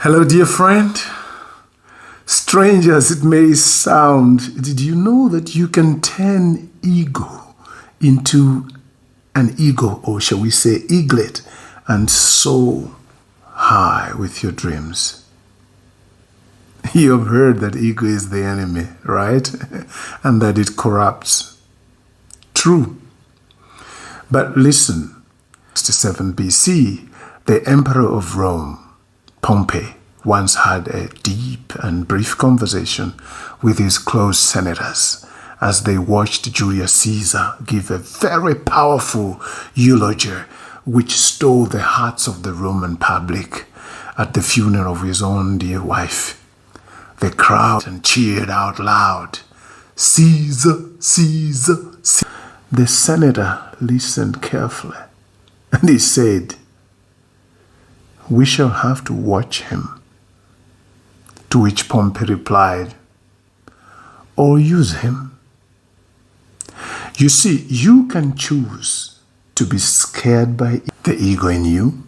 Hello, dear friend. Strange as it may sound, did you know that you can turn ego into an ego, or shall we say eaglet, and soar high with your dreams? You have heard that ego is the enemy, right? And that it corrupts. True. But listen, 67 BC, the emperor of Rome, Pompey, once had a deep and brief conversation with his close senators as they watched Julius Caesar give a very powerful eulogy which stole the hearts of the Roman public at the funeral of his own dear wife. The crowd cheered out loud, "Caesar, Caesar, Caesar." The senator listened carefully, and he said, "We shall have to watch him." To which Pompey replied, "Or use him." You see, you can choose to be scared by the ego in you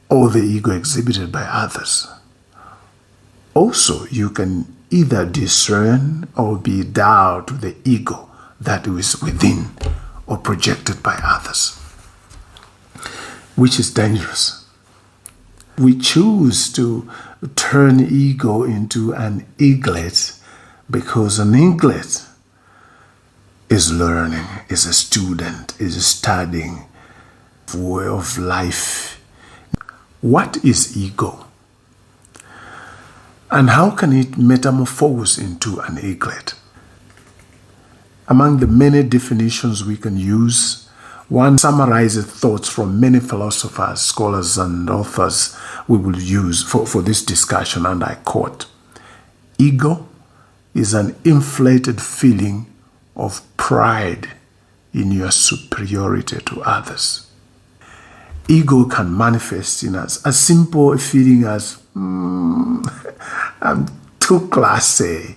or the ego exhibited by others. Also, you can either discern or be endowed with the ego that is within or projected by others, which is dangerous. We choose to turn ego into an eaglet because an eaglet is learning, is a student, is studying way of life. What is ego? And how can it metamorphose into an eaglet? Among the many definitions we can use, one summarizes thoughts from many philosophers, scholars, and authors we will use for this discussion, and I quote, "Ego is an inflated feeling of pride in your superiority to others." Ego can manifest in us as simple a feeling as, "I'm too classy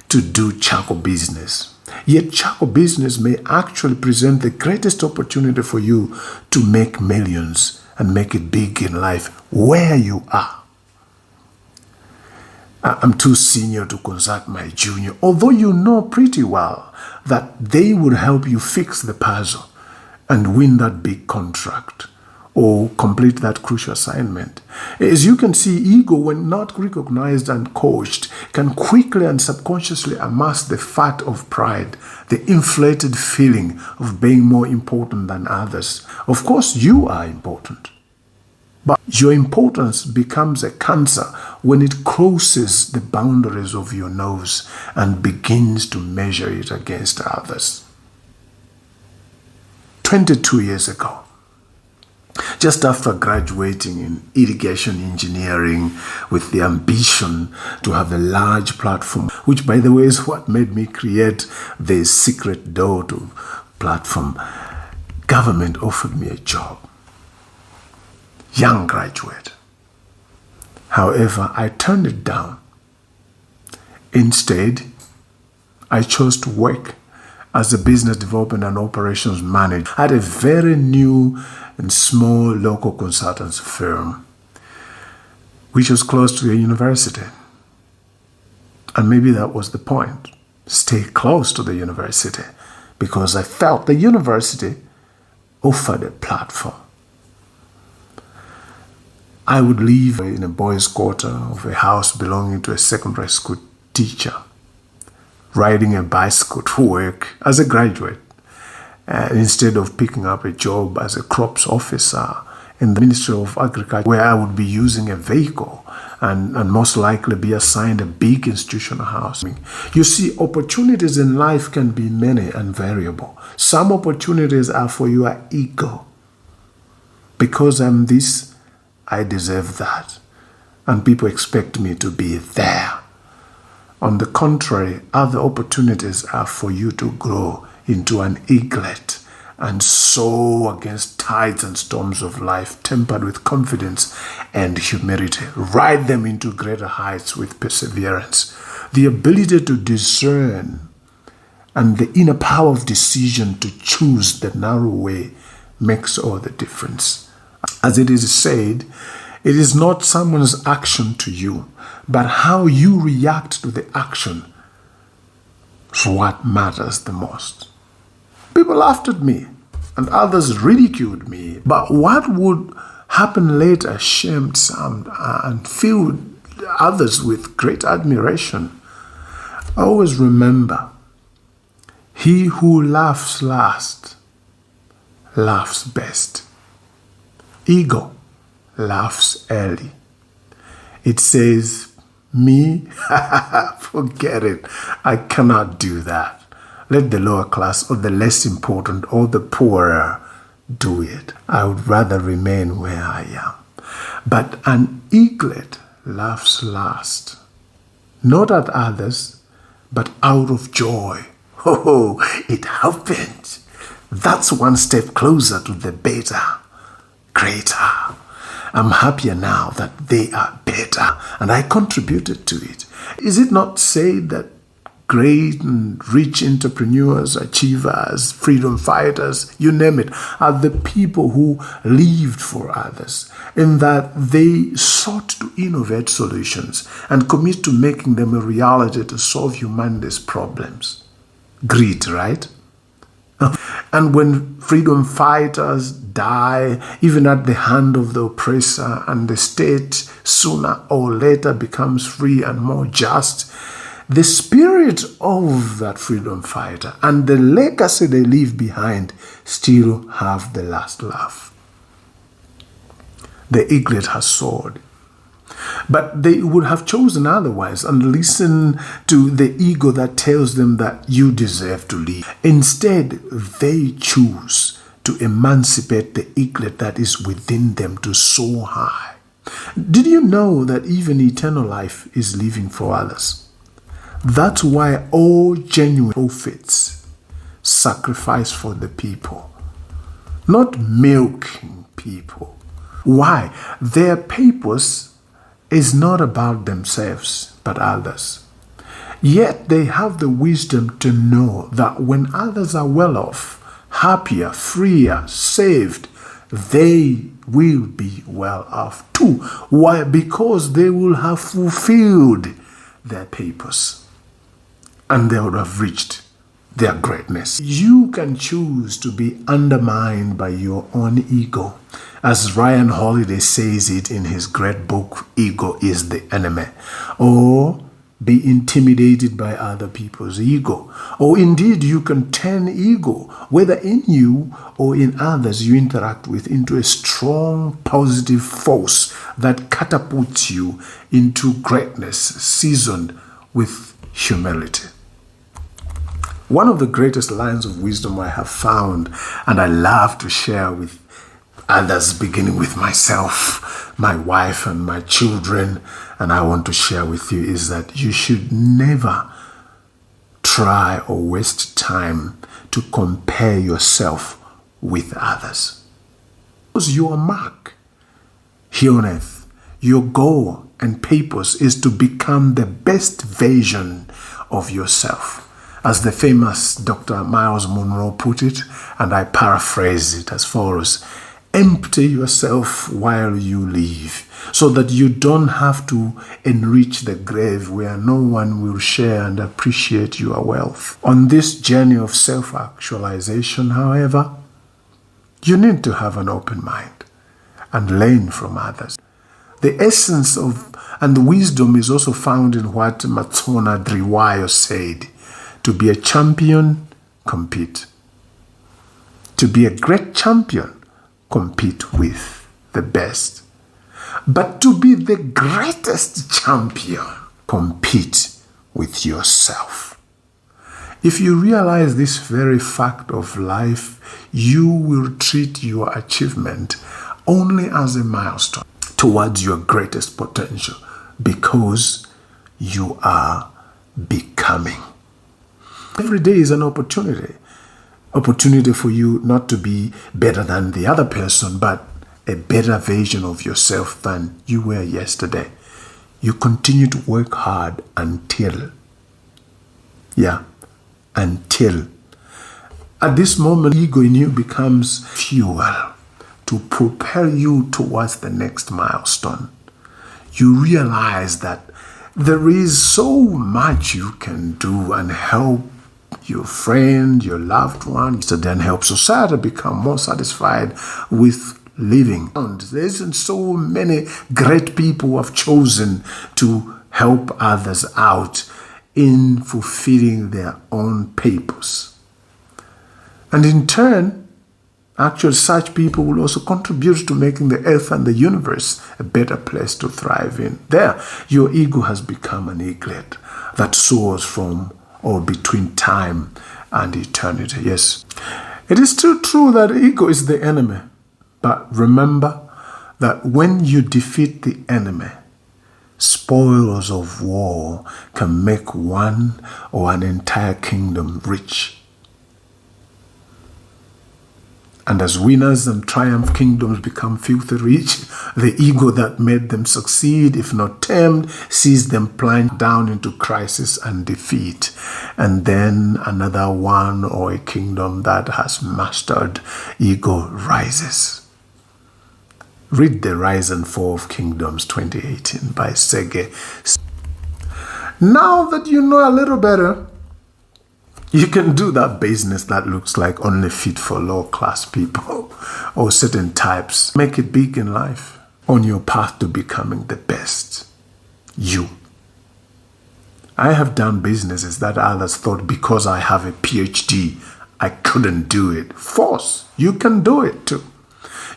to do charcoal business." Yet charcoal business may actually present the greatest opportunity for you to make millions and make it big in life where you are. "I'm too senior to consult my junior," although you know pretty well that they would help you fix the puzzle and win that big contract or complete that crucial assignment. As you can see, ego, when not recognized and coached, can quickly and subconsciously amass the fat of pride, the inflated feeling of being more important than others. Of course, you are important, but your importance becomes a cancer when it crosses the boundaries of your nose and begins to measure it against others. 22 years ago, just after graduating in irrigation engineering with the ambition to have a large platform, which by the way is what made me create the secret door to platform, government offered me a job. Young graduate. However, I turned it down. Instead, I chose to work as a business development and operations manager at a very new and small local consultancy firm, which was close to a university. And maybe that was the point. Stay close to the university, because I felt the university offered a platform. I would live in a boys' quarter of a house belonging to a secondary school teacher, riding a bicycle to work as a graduate, instead of picking up a job as a crops officer in the Ministry of Agriculture, where I would be using a vehicle and most likely be assigned a big institutional house. You see, opportunities in life can be many and variable. Some opportunities are for your ego. Because I'm this, I deserve that, and people expect me to be there. On the contrary, other opportunities are for you to grow into an eaglet and soar against tides and storms of life, tempered with confidence and humility. Ride them into greater heights with perseverance. The ability to discern and the inner power of decision to choose the narrow way makes all the difference. As it is said, It is not someone's action to you, but how you react to the action is what matters the most. People laughed at me and others ridiculed me, but what would happen later shamed some and filled others with great admiration. Always remember, he who laughs last laughs best. Ego laughs early. It says, me? Forget it. I cannot do that. Let the lower class or the less important or the poorer do it. I would rather remain where I am. But an eaglet laughs last, not at others, but out of joy. Oh, it happened. That's one step closer to the better, greater. I'm happier now that they are better, and I contributed to it. Is it not said that great and rich entrepreneurs, achievers, freedom fighters, you name it, are the people who lived for others, in that they sought to innovate solutions and commit to making them a reality to solve humanity's problems? Greed, right? And when freedom fighters die, even at the hand of the oppressor, and the state sooner or later becomes free and more just, the spirit of that freedom fighter and the legacy they leave behind still have the last laugh. The eaglet has soared. But they would have chosen otherwise and listened to the ego that tells them that you deserve to live. Instead, they choose to emancipate the eaglet that is within them to soar high. Did you know that even eternal life is living for others? That's why all genuine prophets sacrifice for the people, not milking people. Why? Their purpose is not about themselves, but others. Yet they have the wisdom to know that when others are well off, happier, freer, saved, they will be well off too. Why? Because they will have fulfilled their purpose and they would have reached their greatness. You can choose to be undermined by your own ego. As Ryan Holiday says it in his great book, Ego is the Enemy. Or be intimidated by other people's ego. Or indeed, you can turn ego, whether in you or in others you interact with, into a strong, positive force that catapults you into greatness, seasoned with humility. One of the greatest lines of wisdom I have found, and I love to share with others, beginning with myself, my wife, and my children, and I want to share with you, is that you should never try or waste time to compare yourself with others. Because your mark here on earth, your goal and purpose is to become the best version of yourself. As the famous Dr. Miles Monroe put it, and I paraphrase it as follows: empty yourself while you live, so that you don't have to enrich the grave where no one will share and appreciate your wealth. On this journey of self-actualization, however, you need to have an open mind and learn from others. The essence of and the wisdom is also found in what Matsona Driwayo said: to be a champion, compete. To be a great champion, compete with the best. But to be the greatest champion, compete with yourself. If you realize this very fact of life, you will treat your achievement only as a milestone towards your greatest potential, because you are becoming. Every day is an opportunity for you not to be better than the other person, but a better version of yourself than you were yesterday. You continue to work hard until at this moment, ego in you becomes fuel to propel you towards the next milestone. You realize that there is so much you can do and help your friend, your loved one, to then help society become more satisfied with living. And there's so many great people who have chosen to help others out in fulfilling their own purpose. And in turn, actually, such people will also contribute to making the earth and the universe a better place to thrive in. There, your ego has become an eaglet that soars from or between time and eternity. Yes, it is still true that ego is the enemy. But remember that when you defeat the enemy, spoils of war can make one or an entire kingdom rich. And as winners and triumph kingdoms become filthy rich, the ego that made them succeed, if not tamed, sees them plunge down into crisis and defeat. And then another one or a kingdom that has mastered ego rises. Read The Rise and Fall of Kingdoms 2018 by Sege. Now that you know a little better, you can do that business that looks like only fit for low-class people or certain types. Make it big in life on your path to becoming the best you. I have done businesses that others thought because I have a PhD, I couldn't do it. Force, you can do it too.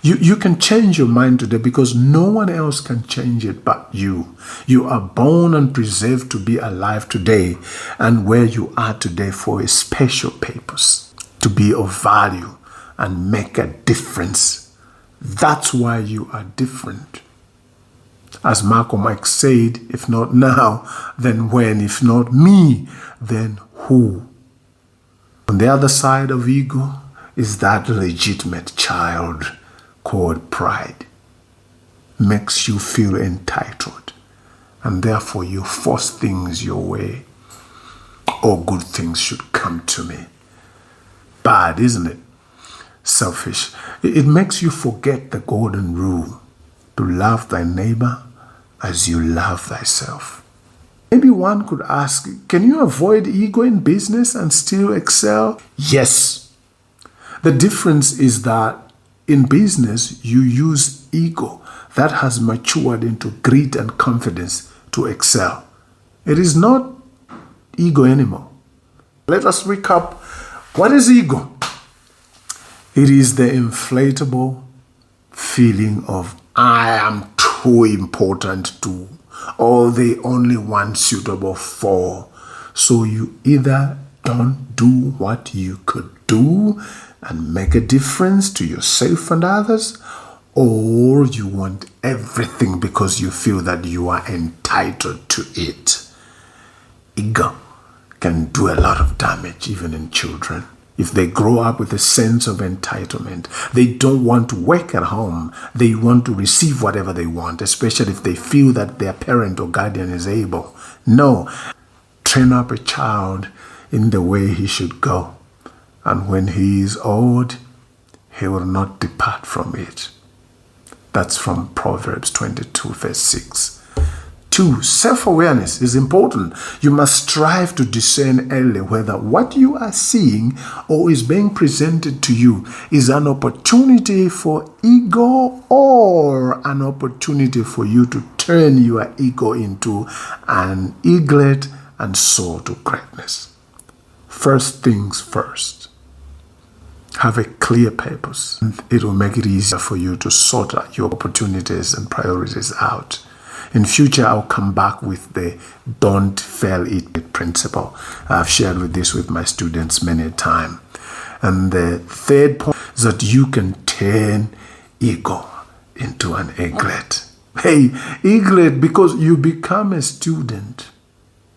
You can change your mind today because no one else can change it but you. You are born and preserved to be alive today and where you are today for a special purpose, to be of value and make a difference. That's why you are different. As Malcolm X said, if not now, then when? If not me, then who? On the other side of ego is that legitimate child called pride. Makes you feel entitled, and therefore you force things your way. All good things should come to me. Bad, isn't it? Selfish. It makes you forget the golden rule to love thy neighbor as you love thyself. Maybe one could ask, can you avoid ego in business and still excel? Yes. The difference is that in business, you use ego that has matured into greed and confidence to excel. It is not ego anymore. Let us recap. What is ego? It is the inflatable feeling of I am too important to, or the only one suitable for. So you either don't do what you could do and make a difference to yourself and others, or you want everything because you feel that you are entitled to it. Ego can do a lot of damage even in children. If they grow up with a sense of entitlement, they don't want to work at home. They want to receive whatever they want, especially if they feel that their parent or guardian is able. No, train up a child in the way he should go. And when he is old, he will not depart from it. That's from Proverbs 22, verse 6. 2, self-awareness is important. You must strive to discern early whether what you are seeing or is being presented to you is an opportunity for ego or an opportunity for you to turn your ego into an eaglet and soar to greatness. First things first. Have a clear purpose. It will make it easier for you to sort out your opportunities and priorities out. In future, I'll come back with the don't fail it principle. I've shared with this with my students many times. And the third point is that you can turn ego into an eaglet. Hey, eaglet, because you become a student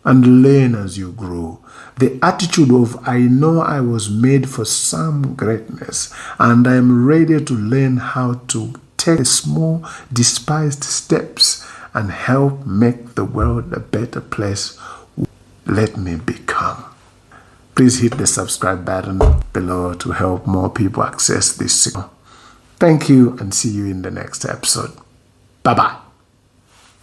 and learn as you grow. The attitude of I know I was made for some greatness and I'm ready to learn how to take small, despised steps and help make the world a better place. Let me become. Please hit the subscribe button below to help more people access this signal. Thank you and see you in the next episode. Bye-bye.